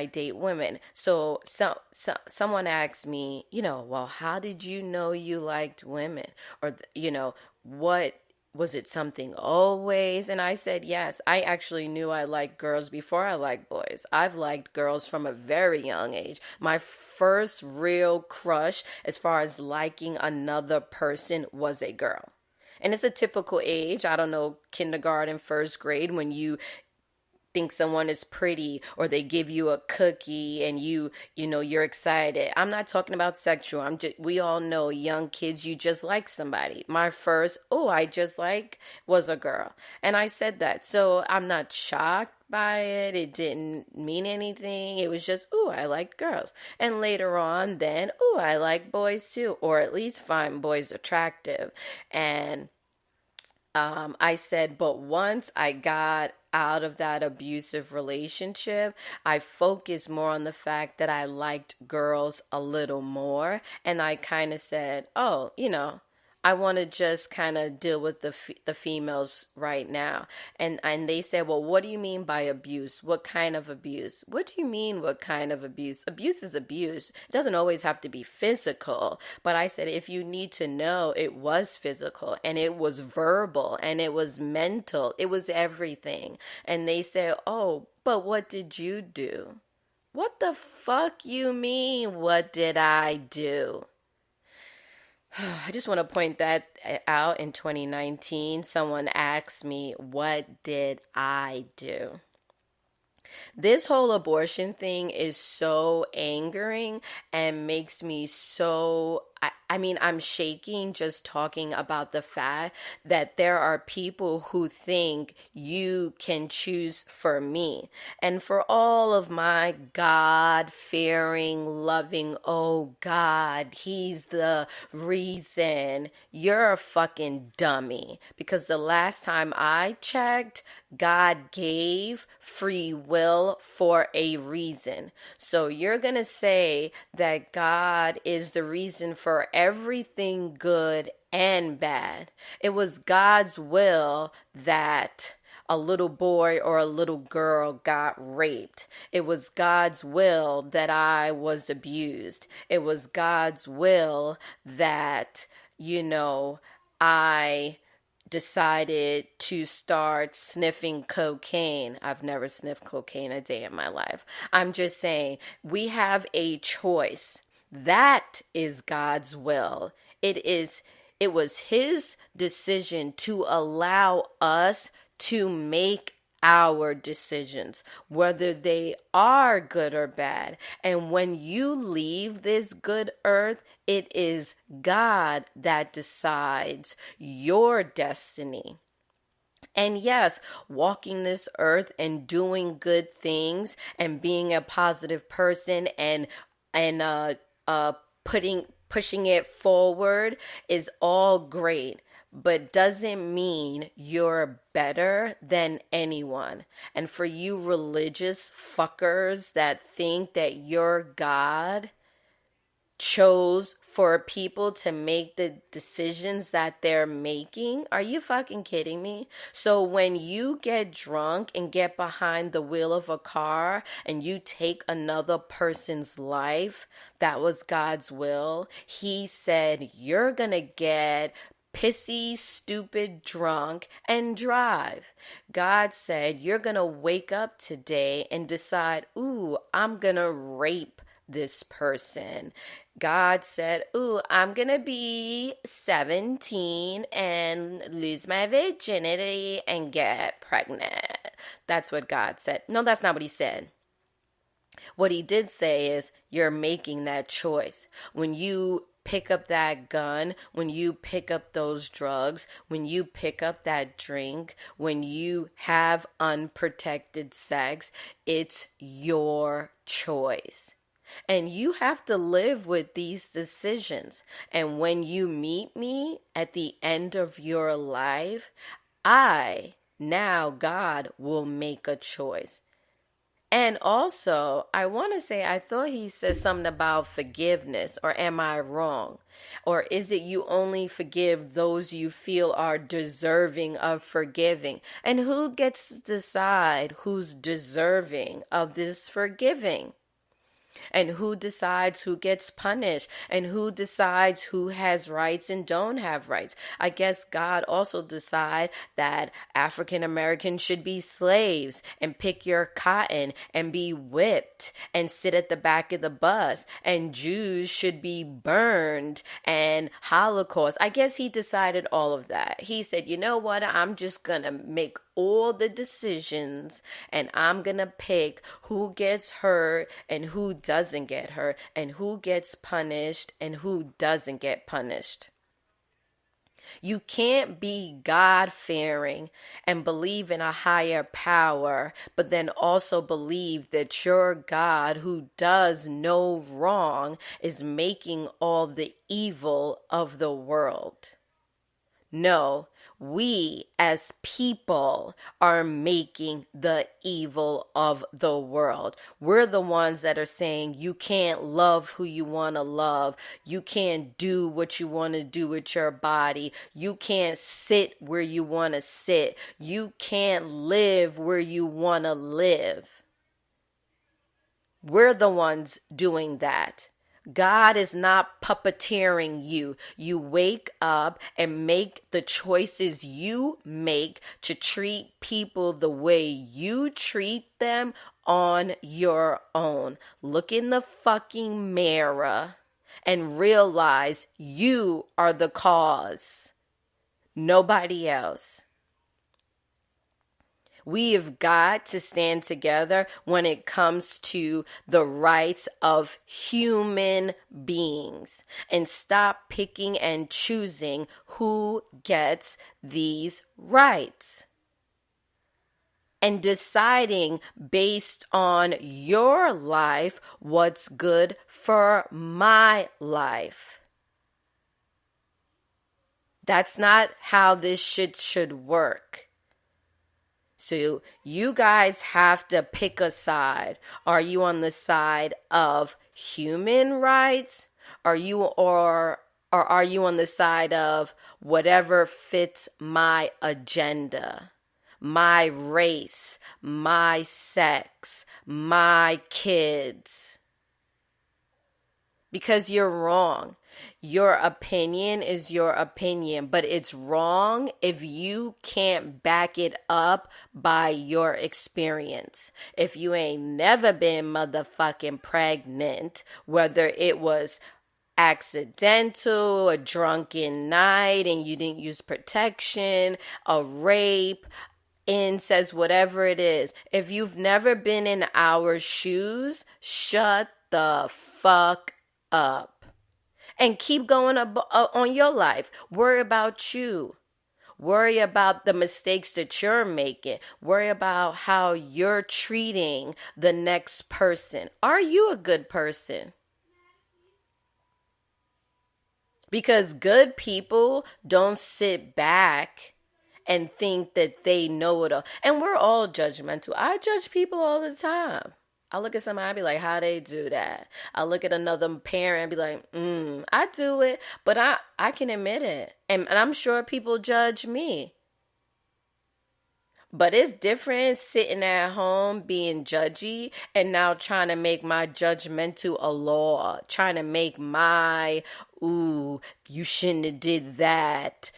date women. So someone asked me, well, how did you know you liked women? Or, what was it something always? And I said, yes, I actually knew I liked girls before I liked boys. I've liked girls from a very young age. My first real crush, as far as liking another person, was a girl. And it's a typical age. I don't know, kindergarten, first grade, when you think someone is pretty or they give you a cookie and you're excited. I'm not talking about sexual. We all know young kids, you just like somebody. My first I just like was a girl. And I said that. So I'm not shocked by it. It didn't mean anything. It was just, I like girls. And later on then, I like boys too, or at least find boys attractive. And I said, but once I got out of that abusive relationship, I focused more on the fact that I liked girls a little more. And I kind of said, I want to just kind of deal with the females right now. And they said, well, what do you mean by abuse? What kind of abuse? What do you mean, what kind of abuse? Abuse is abuse. It doesn't always have to be physical. But I said, if you need to know, it was physical and it was verbal and it was mental. It was everything. And they said, oh, but what did you do? What the fuck you mean? What did I do? I just want to point that out. In 2019, someone asked me, what did I do? This whole abortion thing is so angering and makes me so, I mean, I'm shaking just talking about the fact that there are people who think you can choose for me. And for all of my God-fearing, loving, oh God, he's the reason, you're a fucking dummy. Because the last time I checked, God gave free will for a reason. So you're going to say that God is the reason for everything good and bad. It was God's will that a little boy or a little girl got raped. It was God's will that I was abused. It was God's will that, I decided to start sniffing cocaine. I've never sniffed cocaine a day in my life. I'm just saying, we have a choice. That is God's will. It was his decision to allow us to make our decisions, whether they are good or bad. And when you leave this good earth, it is God that decides your destiny. And yes, walking this earth and doing good things and being a positive person and pushing it forward is all great, but doesn't mean you're better than anyone. And for you religious fuckers that think that your God chose for people to make the decisions that they're making, are you fucking kidding me? So when you get drunk and get behind the wheel of a car and you take another person's life, that was God's will. He said, you're gonna get pissy, stupid, drunk, and drive. God said, you're gonna wake up today and decide, ooh, I'm gonna rape this person. God said, ooh, I'm gonna be 17 and lose my virginity and get pregnant. That's what God said. No, that's not what he said. What he did say is, you're making that choice. When you pick up that gun, when you pick up those drugs, when you pick up that drink, when you have unprotected sex, it's your choice. And you have to live with these decisions. And when you meet me at the end of your life, God, will make a choice. And also, I want to say, I thought he said something about forgiveness, or am I wrong? Or is it you only forgive those you feel are deserving of forgiving? And who gets to decide who's deserving of this forgiving? And who decides who gets punished, and who decides who has rights and don't have rights? I guess God also decide that African Americans should be slaves and pick your cotton and be whipped and sit at the back of the bus, and Jews should be burned and Holocaust. I guess he decided all of that. He said, you know what, I'm just gonna make all the decisions, and I'm gonna pick who gets hurt and who doesn't get hurt, and who gets punished and who doesn't get punished. You can't be God-fearing and believe in a higher power, but then also believe that your God, who does no wrong, is making all the evil of the world. No, we as people are making the evil of the world. We're the ones that are saying you can't love who you want to love. You can't do what you want to do with your body. You can't sit where you want to sit. You can't live where you want to live. We're the ones doing that. God is not puppeteering you. You wake up and make the choices you make to treat people the way you treat them on your own. Look in the fucking mirror and realize you are the cause, nobody else. We have got to stand together when it comes to the rights of human beings and stop picking and choosing who gets these rights and deciding based on your life what's good for my life. That's not how this shit should work. So you guys have to pick a side. Are you on the side of human rights? Or are you on the side of whatever fits my agenda, my race, my sex, my kids? Because you're wrong. Your opinion is your opinion, but it's wrong if you can't back it up by your experience. If you ain't never been motherfucking pregnant, whether it was accidental, a drunken night, and you didn't use protection, a rape, incest, whatever it is. If you've never been in our shoes, shut the fuck up. And keep going on your life. Worry about you. Worry about the mistakes that you're making. Worry about how you're treating the next person. Are you a good person? Because good people don't sit back and think that they know it all. And we're all judgmental. I judge people all the time. I look at somebody, I be like, how they do that? I look at another parent and be like, I do it, but I can admit it. And I'm sure people judge me. But it's different sitting at home being judgy and now trying to make my judgmental a law. Trying to make my, you shouldn't have did that,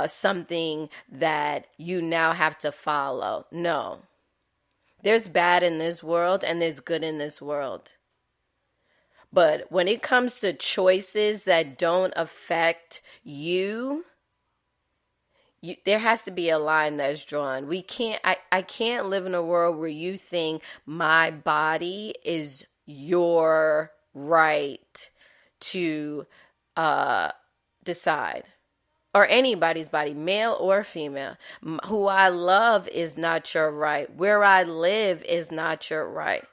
something that you now have to follow. No. There's bad in this world and there's good in this world. But when it comes to choices that don't affect you, there has to be a line that's drawn. I can't live in a world where you think my body is your right to decide. Or anybody's body, male or female. Who I love is not your right. Where I live is not your right.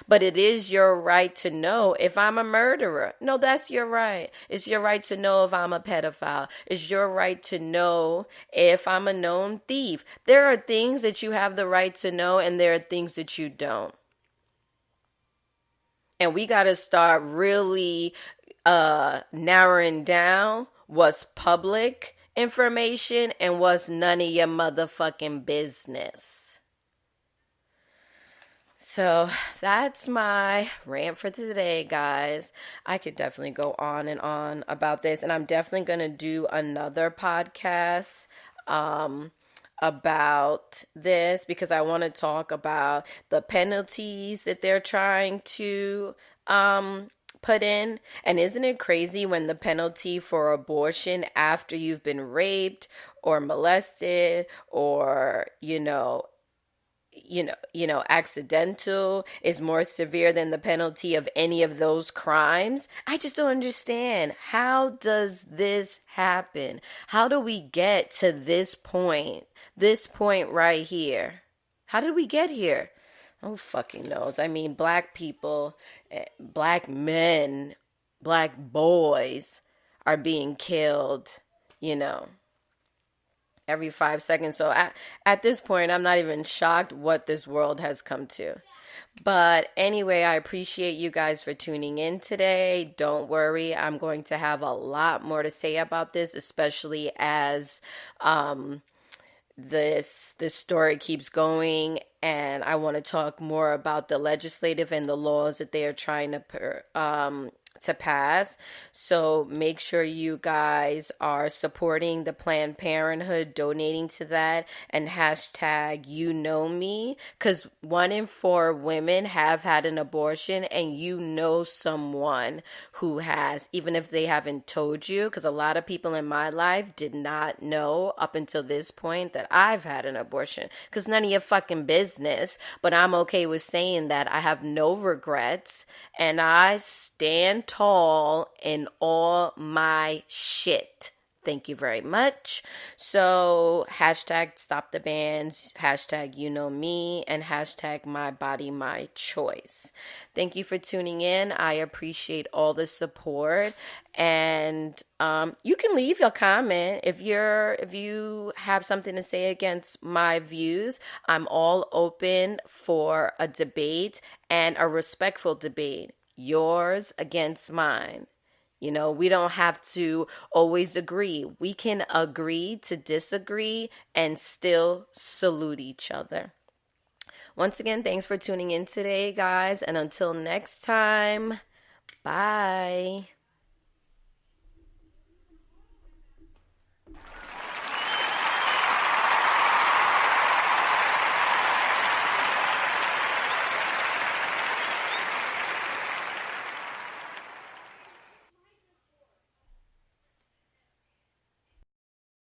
But it is your right to know if I'm a murderer. No, that's your right. It's your right to know if I'm a pedophile. It's your right to know if I'm a known thief. There are things that you have the right to know, and there are things that you don't. And we got to start really narrowing down what's public information and what's none of your motherfucking business. So that's my rant for today, guys. I could definitely go on and on about this, and I'm definitely going to do another podcast about this because I want to talk about the penalties that they're trying to put in. And isn't it crazy when the penalty for abortion after you've been raped or molested or, accidental is more severe than the penalty of any of those crimes? I just don't understand. How does this happen? How do we get to this point? This point right here. How did we get here? Who fucking knows? I mean, black people, black men, black boys are being killed, every 5 seconds. So at this point, I'm not even shocked what this world has come to. But anyway, I appreciate you guys for tuning in today. Don't worry, I'm going to have a lot more to say about this, especially as this story keeps going, and I want to talk more about the legislative and the laws that they are trying to pass. So make sure you guys are supporting the Planned Parenthood, donating to that, and hashtag you know me, because 1 in 4 women have had an abortion, and someone who has, even if they haven't told you, because a lot of people in my life did not know up until this point that I've had an abortion, because none of your fucking business. But I'm okay with saying that. I have no regrets, and I stand tall in all my shit. Thank you very much. So hashtag stop the bans, hashtag you know me, and hashtag my body, my choice. Thank you for tuning in. I appreciate all the support. And you can leave your comment if you have something to say against my views. I'm all open for a debate, and a respectful debate. Yours against mine. We don't have to always agree. We can agree to disagree and still salute each other. Once again, thanks for tuning in today, guys. And until next time, bye.